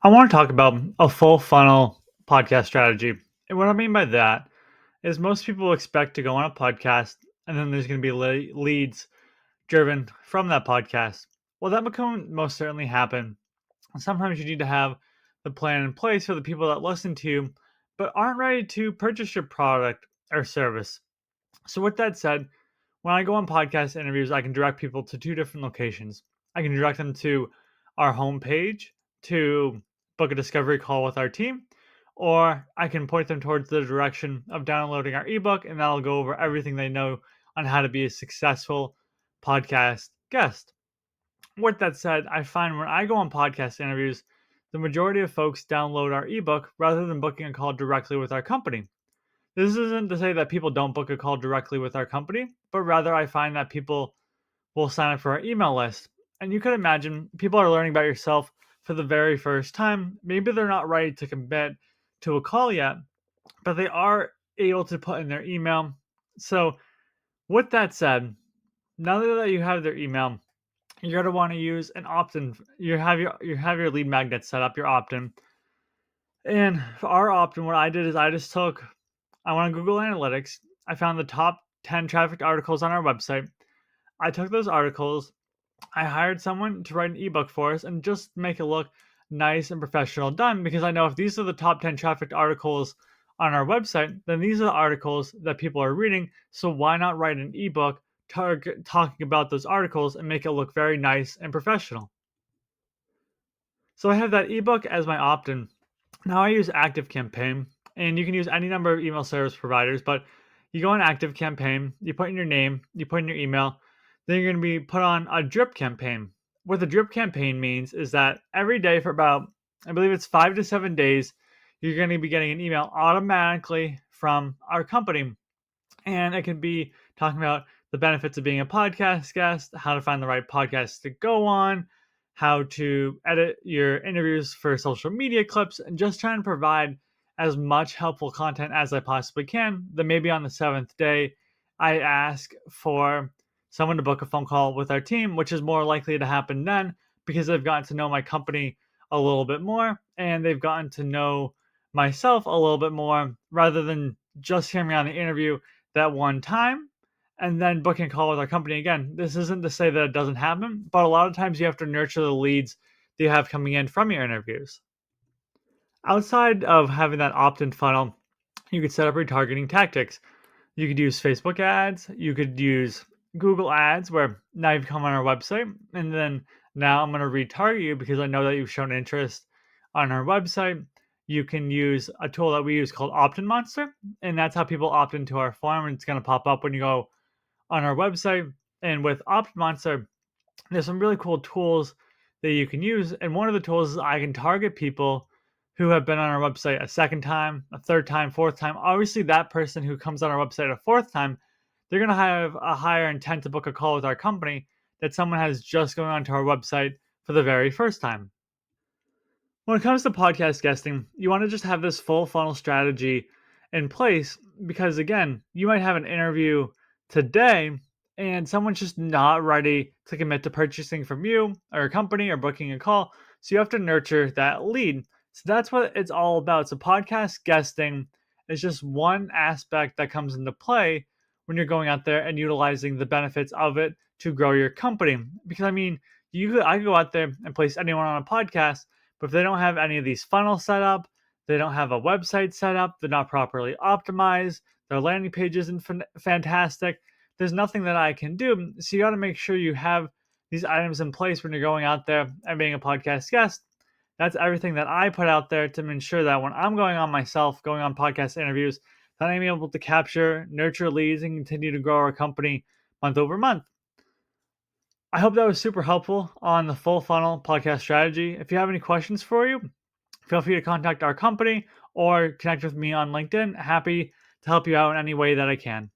I want to talk about a full funnel podcast strategy. And what I mean by that is most people expect to go on a podcast and then there's going to be leads driven from that podcast. Well, that can most certainly happen. Sometimes you need to have the plan in place for the people that listen to you, but aren't ready to purchase your product or service. So, with that said, when I go on podcast interviews, I can direct people to two different locations. I can direct them to our homepage to book a discovery call with our team, or I can point them towards the direction of downloading our ebook, and that'll go over everything they know on how to be a successful podcast guest. With that said, I find when I go on podcast interviews, the majority of folks download our ebook rather than booking a call directly with our company. This isn't to say that people don't book a call directly with our company, but rather I find that people will sign up for our email list. And you could imagine people are learning about yourself for the very first time. Maybe they're not ready to commit to a call yet, but they are able to put in their email. So, with that said, now that you have their email, you're gonna want to use an opt-in. You have your lead magnet set up, your opt-in. And for our opt-in, what I did is I went on Google Analytics. I found the top 10 trafficked articles on our website. I took those articles. I hired someone to write an ebook for us and just make it look nice and professional done because I know if these are the top 10 trafficked articles on our website, then these are the articles that people are reading. So why not write an ebook talking about those articles and make it look very nice and professional? So I have that ebook as my opt-in. Now I use ActiveCampaign, and you can use any number of email service providers, but you go on ActiveCampaign, you put in your name, you put in your email, then you're going to be put on a drip campaign. What the drip campaign means is that every day for about, I believe it's 5 to 7 days, you're going to be getting an email automatically from our company. And it can be talking about the benefits of being a podcast guest, how to find the right podcast to go on, how to edit your interviews for social media clips, and just trying to provide as much helpful content as I possibly can. Then maybe on the seventh day, I ask for someone to book a phone call with our team, which is more likely to happen then because they've gotten to know my company a little bit more and they've gotten to know myself a little bit more rather than just hearing me on the interview that one time and then booking a call with our company again. This isn't to say that it doesn't happen, but a lot of times you have to nurture the leads that you have coming in from your interviews. Outside of having that opt in funnel, you could set up retargeting tactics. You could use Facebook ads, you could use Google ads, where now you've come on our website, and then now I'm going to retarget you because I know that you've shown interest on our website. You can use a tool that we use called Opt-in Monster, and that's how people opt into our form. And it's going to pop up when you go on our website. And with Opt-in Monster, there's some really cool tools that you can use. And one of the tools is I can target people who have been on our website a second time, a third time, fourth time. Obviously, that person who comes on our website a fourth time, they're going to have a higher intent to book a call with our company that someone has just going onto our website for the very first time. When it comes to podcast guesting, you want to just have this full funnel strategy in place because, again, you might have an interview today and someone's just not ready to commit to purchasing from you or a company or booking a call. So you have to nurture that lead. So that's what it's all about. So podcast guesting is just one aspect that comes into play when you're going out there and utilizing the benefits of it to grow your company. Because I mean, I could go out there and place anyone on a podcast, but if they don't have any of these funnels set up, they don't have a website set up, they're not properly optimized, their landing page isn't fantastic, there's nothing that I can do. So you got to make sure you have these items in place when you're going out there and being a podcast guest. That's everything that I put out there to ensure that when I'm going on myself, going on podcast interviews, that I'm able to capture, nurture leads, and continue to grow our company month over month. I hope that was super helpful on the full funnel podcast strategy. If you have any questions for you, feel free to contact our company or connect with me on LinkedIn. Happy to help you out in any way that I can.